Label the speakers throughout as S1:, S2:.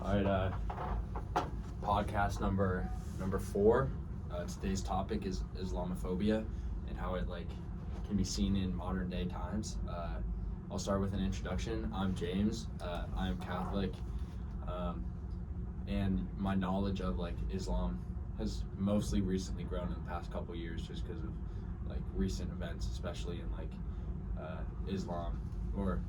S1: All right, podcast number 4. Today's topic is Islamophobia and how it can be seen in modern day times. I'll start with an introduction. I'm James. I am Catholic, and my knowledge of Islam has mostly recently grown in the past couple years, just because of recent events, especially in Islam or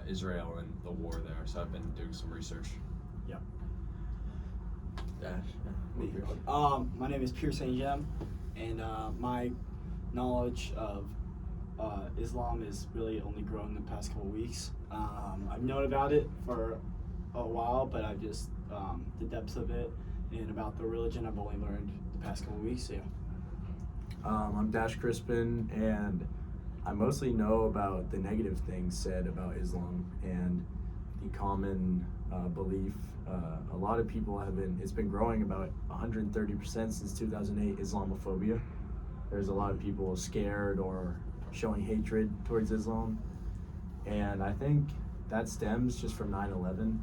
S1: Israel and the war there. So I've been doing some research.
S2: Yeah.
S1: Dash.
S2: My name is Pierce St. Jem, and my knowledge of Islam is really only grown in the past couple weeks. I've known about it for a while, but I've just the depths of it and about the religion I've only learned the past couple weeks. So, yeah.
S3: I'm Dash Crispin, and I mostly know about the negative things said about Islam and the common belief. A lot of people it's been growing about 130% since 2008, Islamophobia. There's a lot of people scared or showing hatred towards Islam. And I think that stems just from 9/11,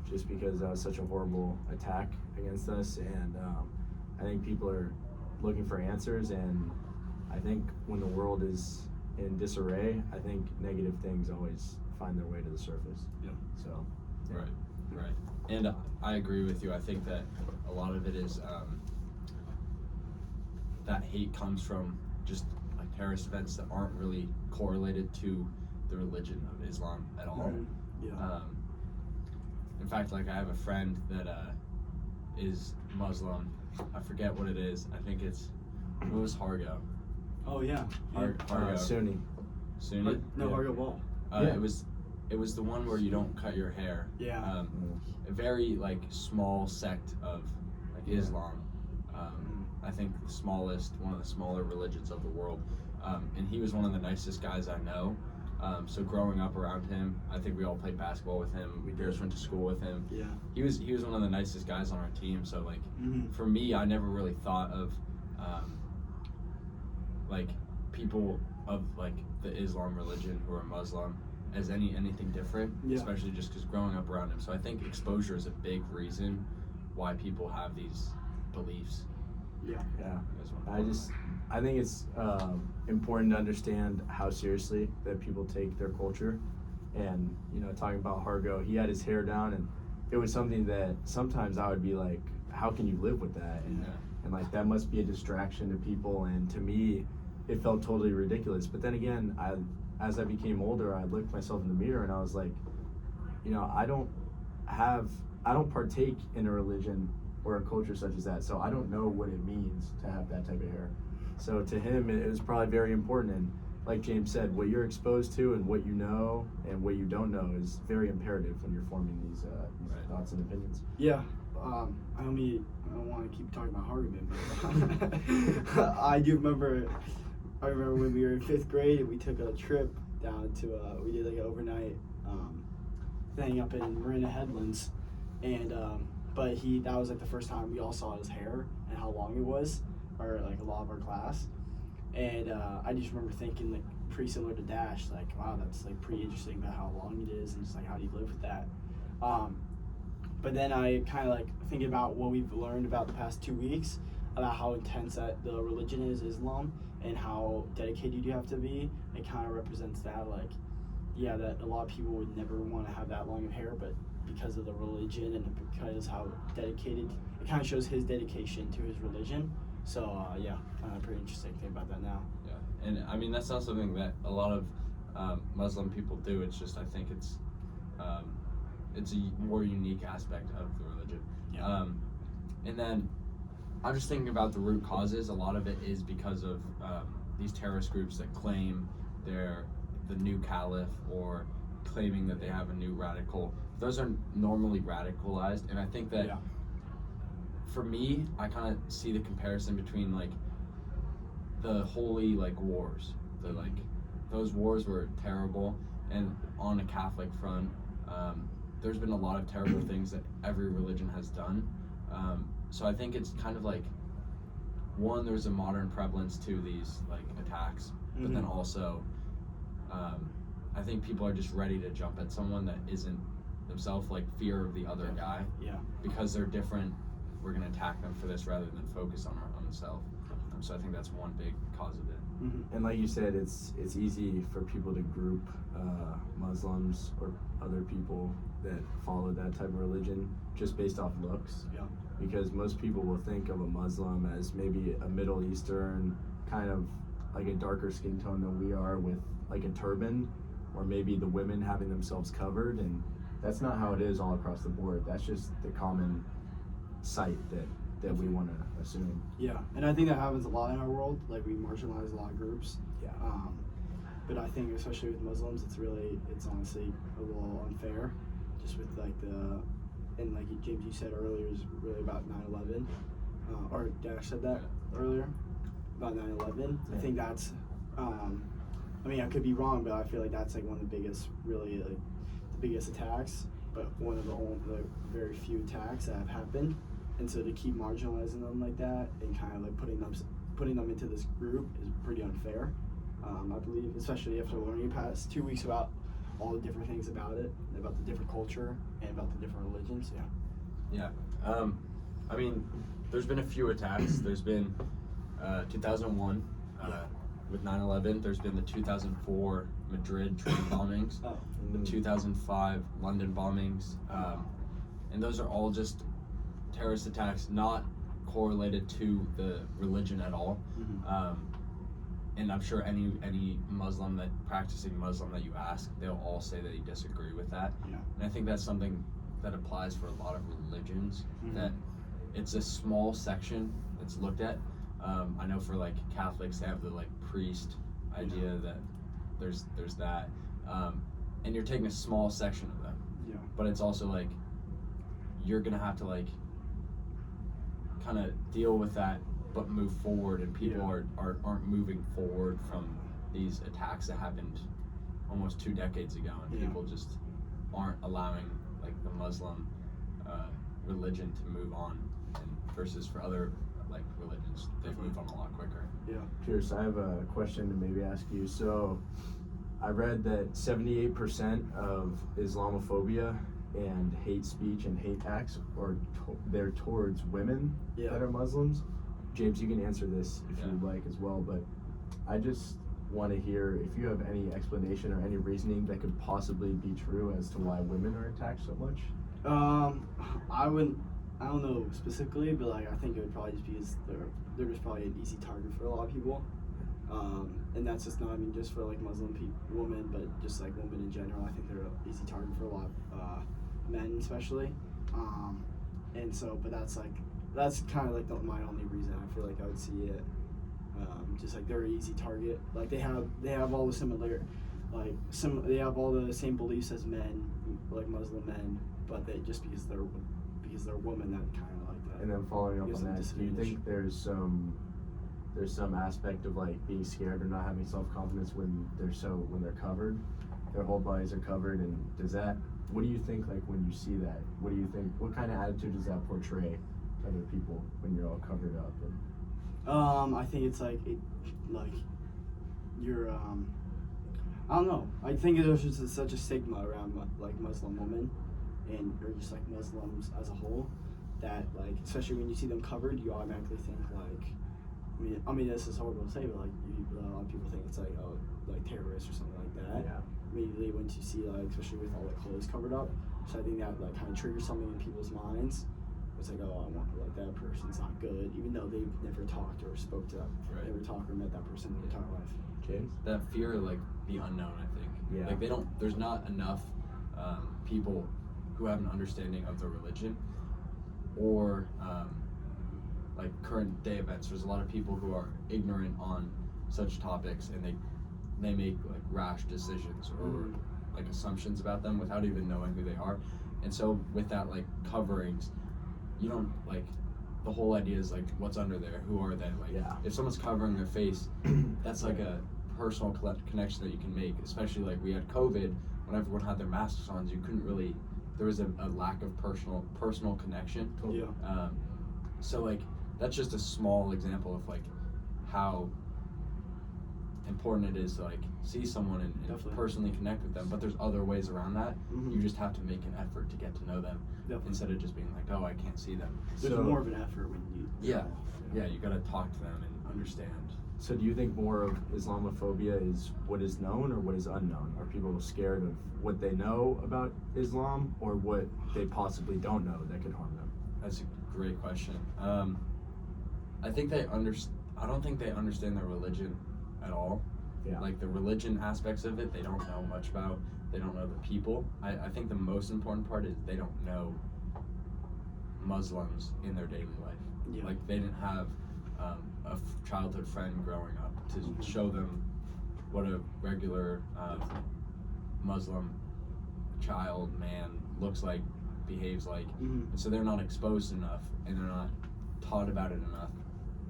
S3: just because that was such a horrible attack against us. And I think people are looking for answers, and I think when the world is in disarray, I think negative things always find their way to the surface.
S2: Yeah.
S3: So, yeah.
S1: Right. And I agree with you. I think that a lot of it is that hate comes from just terrorist events that aren't really correlated to the religion of Islam at all.
S2: Yeah.
S1: In fact, I have a friend that is Muslim. I forget what it is. I think it was Hargo.
S2: Oh yeah.
S1: Hargo.
S3: Sunni.
S1: Sunni?
S2: No,
S3: Yeah.
S2: Hargo Ball.
S1: Yeah. It was the one where you don't cut your hair.
S2: Yeah.
S1: A very small sect of Islam. I think one of the smaller religions of the world. And he was one of the nicest guys I know. So growing up around him, I think we all played basketball with him. We just went to school with him.
S2: Yeah.
S1: He was one of the nicest guys on our team. So
S2: Mhm.
S1: for me, I never really thought of people of the Islam religion who are Muslim as anything different,
S2: Yeah.
S1: especially just because growing up around him. So I think exposure is a big reason why people have these beliefs.
S2: Yeah.
S3: Yeah.
S1: as well.
S3: I think it's important to understand how seriously that people take their culture. And, talking about Hargo, he had his hair down, and it was something that sometimes I would be like, how can you live with that? And,
S1: Yeah.
S3: and that must be a distraction to people. And to me, it felt totally ridiculous. But then again, as I became older, I looked myself in the mirror and I was like, I don't partake in a religion or a culture such as that, so I don't know what it means to have that type of hair. So to him, it was probably very important. And like James said, what you're exposed to and what you know and what you don't know is very imperative when you're forming these
S1: Right.
S3: thoughts and opinions.
S2: Yeah. I don't want to keep talking about Hardiman, but I remember when we were in 5th grade and we took a trip down to we did an overnight thing up in Marina Headlands, and but that was the first time we all saw his hair and how long it was, or a lot of our class, and I just remember thinking pretty similar to Dash, wow, that's pretty interesting about how long it is and just how do you live with that. But then I kind of thinking about what we've learned about the past 2 weeks about how intense that the religion is, Islam, and how dedicated you have to be. It kind of represents that, that a lot of people would never want to have that long of hair, but because of the religion and because how dedicated, it kind of shows his dedication to his religion. So pretty interesting thing about that now.
S1: Yeah, and I mean that's not something that a lot of Muslim people do. It's just I think it's a more unique aspect of the religion.
S2: Yeah.
S1: And then I'm just thinking about the root causes. A lot of it is because of these terrorist groups that claim they're the new caliph or claiming that they have a new radical. Those are normally radicalized, and I think that for me, I kind of see the comparison between the holy wars. Those wars were terrible, and on a Catholic front, there's been a lot of terrible things that every religion has done. So I think it's kind of one, there's a modern prevalence to these attacks, but then also I think people are just ready to jump at someone that themselves, like fear of the other guy.
S2: Yeah.
S1: Because they're different, we're gonna attack them for this rather than focus on our own self. So I think that's one big cause of it.
S2: Mm-hmm.
S3: And like you said, it's easy for people to group Muslims or other people that follow that type of religion just based off looks.
S2: Yeah.
S3: Because most people will think of a Muslim as maybe a Middle Eastern, kind of like a darker skin tone than we are, with like a turban, or maybe the women having themselves covered, and that's not how it is all across the board. That's just the common sight that we want to assume.
S2: Yeah, and I think that happens a lot in our world. Like, we marginalize a lot of groups.
S3: Yeah.
S2: But I think especially with Muslims, it's honestly a little unfair, just with like and like James, you said earlier, is really about 9/11, or Dash said that earlier about 9/11. I think that's, I mean, I could be wrong, but I feel like that's like one of the biggest, really like the biggest attacks, but one of the very few attacks that have happened. And so to keep marginalizing them like that and kind of like putting them into this group is pretty unfair. I believe, especially after learning the past 2 weeks about all the different things about it, about the different culture and about the different religions.
S1: Yeah. I mean, there's been a few attacks. There's been 2001 with 9/11. There's been the 2004 Madrid train bombings, the 2005 London bombings, and those are all just terrorist attacks, not correlated to the religion at all. And I'm sure any Muslim practicing Muslim that you ask, they'll all say that they disagree with that.
S2: Yeah.
S1: And I think that's something that applies for a lot of religions, that it's a small section that's looked at. I know for like Catholics, they have the like priest idea that there's that, and you're taking a small section of them.
S2: Yeah.
S1: But it's also like you're gonna have to like kind of deal with that, but move forward, and people aren't moving forward from these attacks that happened almost 2 decades ago, and people just aren't allowing like the Muslim religion to move on, and versus for other like religions, they've moved on a lot quicker.
S2: Yeah.
S3: Pierce, I have a question to maybe ask you. So I read that 78% of Islamophobia and hate speech and hate acts they're towards women that are Muslims. James, you can answer this if you'd like as well, but I just want to hear if you have any explanation or any reasoning that could possibly be true as to why women are attacked so much.
S2: I don't know specifically, but like I think it would probably just be because they're just probably an easy target for a lot of people. And that's just not, I mean, just for like Muslim women, but just like women in general. I think they're an easy target for a lot of men, especially. And so, but that's kind of like my only reason I feel like I would see it. Just like they're an easy target. Like they have all the similar, they have all the same beliefs as men, like Muslim men, but they just because they're women, that kind of like that.
S3: And then following up on that, do you think there's some aspect of like being scared or not having self-confidence when they're covered, their whole bodies are covered, and what do you think, like when you see that, what kind of attitude does that portray to other people when you're all covered up?
S2: I think it's like you're I don't know. I think there's just such a stigma around like Muslim women or just like Muslims as a whole, that like, especially when you see them covered, you automatically think like, I mean this is horrible to say, but like a lot of people think it's like, oh, like terrorists or something like that.
S3: Yeah.
S2: Immediately once you see like, especially with all the clothes covered up, so I think that like kind of triggers something in people's minds. It's like, oh, I want like that person's not good, even though they've never talked or spoke to them, never talked or met that person in their entire life.
S3: James?
S1: That fear of like the unknown, I think.
S3: Yeah.
S1: Like there's not enough people who have an understanding of the religion or like current day events. There's a lot of people who are ignorant on such topics, and they make like rash decisions or like assumptions about them without even knowing who they are. And so with that, like coverings, you don't like, the whole idea is like, what's under there? Who are they? Like, if someone's covering their face, that's like a personal connection that you can make. Especially like we had COVID, when everyone had their masks on, you couldn't really. There was a lack of personal connection.
S2: Yeah.
S1: So like that's just a small example of like how important it is to like see someone and
S2: Definitely.
S1: personally connect with them. But there's other ways around that.
S2: Mhm.
S1: You just have to make an effort to get to know them
S2: Definitely.
S1: instead of just being like, oh, I can't see them.
S2: There's
S3: So-
S2: more of an effort when you.
S1: Yeah, yeah, you gotta talk to them and understand.
S3: So do you think more of Islamophobia is what is known or what is unknown? Are people scared of what they know about Islam or what they possibly don't know that could harm them?
S1: That's a great question. I think I don't think they understand their religion at all.
S3: Yeah.
S1: Like the religion aspects of it, they don't know much about. They don't know the people. I think the most important part is they don't know Muslims in their daily life.
S2: Yeah.
S1: Like they didn't have childhood friend growing up to show them what a regular Muslim child, man looks like, behaves like.
S2: Mhm.
S1: And so they're not exposed enough and they're not taught about it enough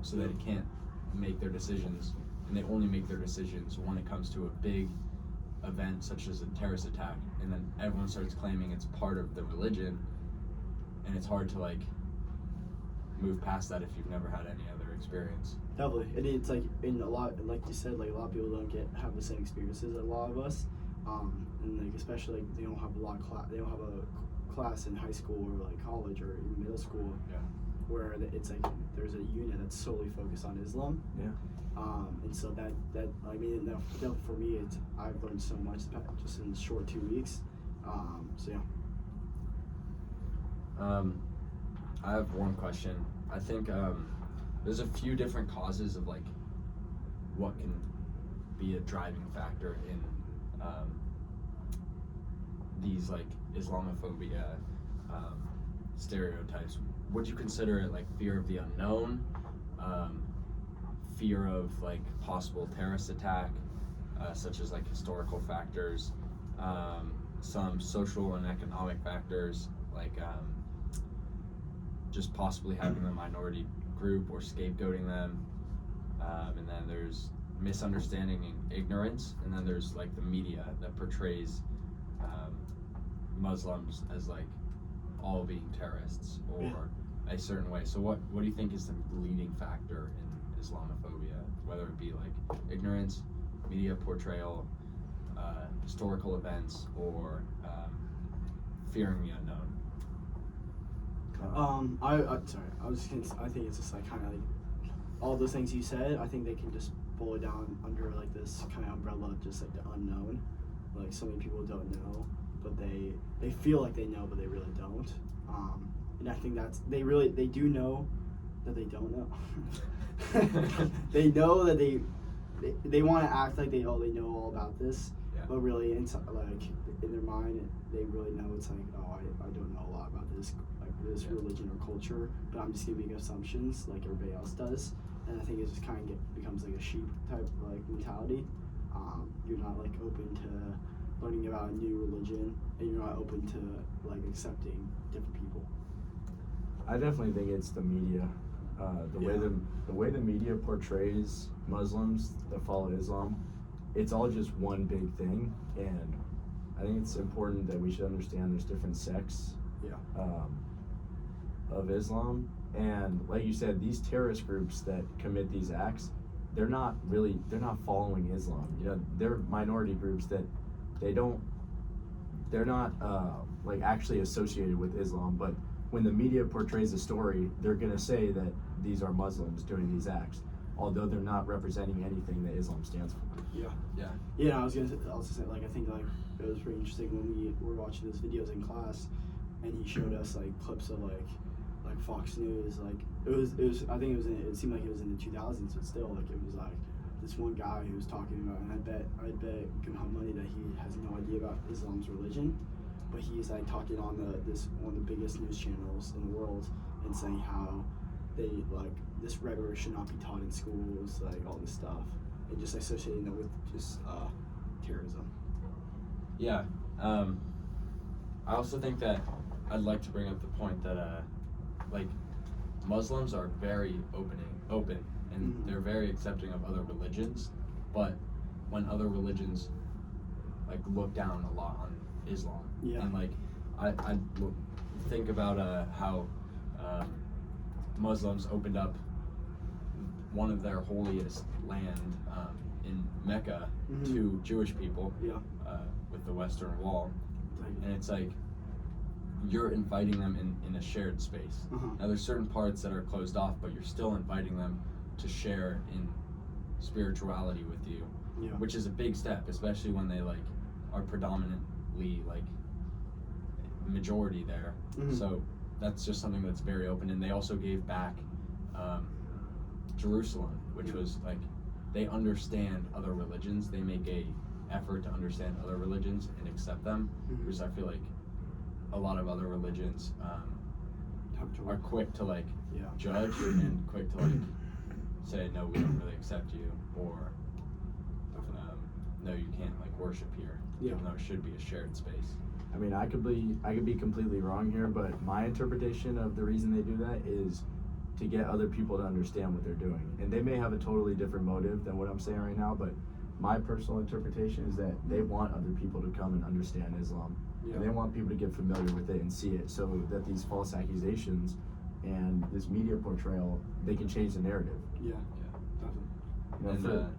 S1: so that they can't make their decisions, and they only make their decisions when it comes to a big event such as a terrorist attack, and then everyone starts claiming it's part of the religion, and it's hard to like move past that if you've never had any other experience.
S2: Definitely, and it's like in a lot, like you said, like a lot of people don't have the same experiences as a lot of us, and like especially like they don't have a lot of they don't have a class in high school or like college or even middle school,
S1: Yeah.
S2: where it's like there's a unit that's solely focused on Islam.
S3: Yeah.
S2: And so that I mean, that for me, I've learned so much just in a short 2 weeks. So yeah.
S1: I have one question. I think there's a few different causes of like what can be a driving factor in these like Islamophobia stereotypes. Would you consider it like fear of the unknown, fear of like possible terrorist attack, such as like historical factors, some social and economic factors like just possibly having a minority group or scapegoating them, and then there's misunderstanding and ignorance, and then there's like the media that portrays Muslims as like all being terrorists or a certain way. So what do you think is the leading factor in Islamophobia, whether it be like ignorance, media portrayal, historical events, or fearing the unknown?
S2: I think it's just like kind of like all those things you said. I think they can just boil it down under like this kind of umbrella of just like the unknown. Like so many people don't know, but they feel like they know, but they really don't. And I think they do know that they don't know. They know that they want to act like they know all about this,
S1: Yeah.
S2: but really inside, like in their mind, they really know it's like, oh, I don't know a lot about this religion or culture, but I'm just gonna make assumptions like everybody else does. And I think it just kind of becomes like a sheep type like mentality. You're not like open to learning about a new religion, and you're not open to like accepting different people.
S3: I definitely think it's the media. The way the media portrays Muslims that follow Islam, it's all just one big thing, and I think it's important that we should understand there's different sects of Islam, and like you said, these terrorist groups that commit these acts, they're not following Islam. You know, they're minority groups that they're not like actually associated with Islam, but when the media portrays a story, they're gonna say that these are Muslims doing these acts, although they're not representing anything that Islam stands for.
S2: Yeah, I was gonna also say, like, I think like it was pretty interesting when we were watching those videos in class, and he showed us like clips of like Fox News. Like it was I think it seemed like it was in the 2000s, but still like it was like this one guy who was talking about, and I'd bet you can have money that he has no idea about Islam's religion, but he's like talking on one of the biggest news channels in the world and saying how they like this rhetoric should not be taught in schools, like all this stuff, and just associating it with just terrorism.
S1: Yeah. I also think that I'd like to bring up the point that like Muslims are very open and
S2: Mhm.
S1: they're very accepting of other religions, but when other religions like look down a lot on Islam, and like I think about how Muslims opened up one of their holiest land in Mecca
S2: Mhm.
S1: to Jewish people
S2: Yeah.
S1: with the Western Wall,
S2: Like,
S1: and it's like you're inviting them in a shared space.
S2: uh-huh.
S1: Now there's certain parts that are closed off, but you're still inviting them to share in spirituality with you,
S2: Yeah.
S1: which is a big step, especially when they like are predominantly like majority there.
S2: Mhm.
S1: So that's just something that's very open. And they also gave back Jerusalem, which
S2: Yeah.
S1: was like they understand other religions. They make a effort to understand other religions and accept them,
S2: Mhm.
S1: because I feel like a lot of other religions
S2: Have to
S1: are quick to like
S2: Yeah.
S1: judge and quick to like say no, we don't really accept you, or no, you can't like worship here,
S2: Yeah.
S1: even though it should be a shared space.
S3: I mean, I could be completely wrong here, but my interpretation of the reason they do that is to get other people to understand what they're doing. And they may have a totally different motive than what I'm saying right now, but my personal interpretation is that they want other people to come and understand Islam.
S2: Yeah.
S3: And they want people to get familiar with it and see it, so that these false accusations and this media portrayal, they can change the narrative.
S2: Yeah. Definitely.
S3: You know,
S1: And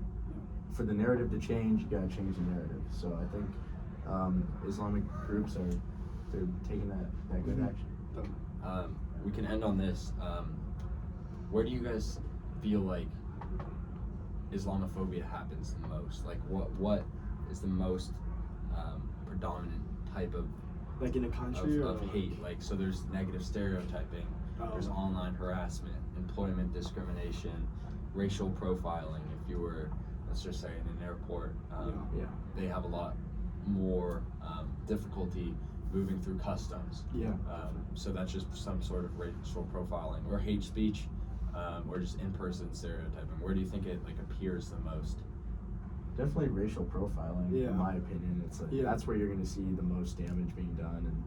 S3: for the narrative to change, you gotta change the narrative. So I think Islamic groups they're taking that good
S2: Mhm.
S3: action.
S2: Definitely.
S1: we can end on this. Where do you guys feel like Islamophobia happens the most? Like what is the most predominant type of
S2: Like in a country or
S1: hate? Like, so there's negative stereotyping, there's
S2: Oh.
S1: online harassment, employment discrimination, racial profiling. If you were, let's just say, in an airport,
S3: Yeah.
S1: they have a lot more difficulty moving through customs.
S2: Yeah.
S1: So that's just some sort of racial profiling or hate speech, or just in-person stereotyping. Where do you think it like appears the most?
S3: Definitely racial profiling,
S2: Yeah.
S3: in my opinion. It's like
S2: Yeah.
S3: that's where you're going to see the most damage being done, and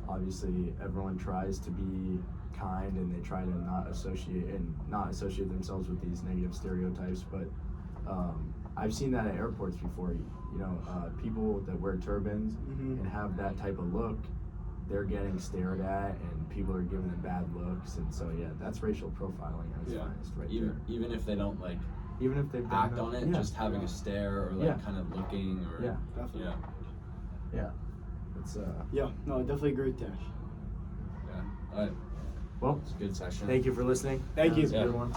S3: obviously everyone tries to be kind and they try to not associate themselves with these negative stereotypes. But I've seen that at airports before. You know, people that wear turbans
S2: Mhm.
S3: and have that type of look, they're getting stared at, and people are giving them bad looks, and so yeah, that's racial profiling at its finest, right there.
S1: Even if they don't like
S3: Even if they've done
S1: act
S3: that,
S1: on it,
S3: yeah.
S1: just having a stare or like
S3: Yeah.
S1: kind of looking or
S3: Yeah.
S2: Definitely.
S1: yeah.
S3: It's
S2: Yeah. No, I definitely agree with Dash.
S1: Yeah. All right.
S3: well,
S1: It's a good session.
S3: thank you for listening.
S2: Thank you.
S3: That was a good one.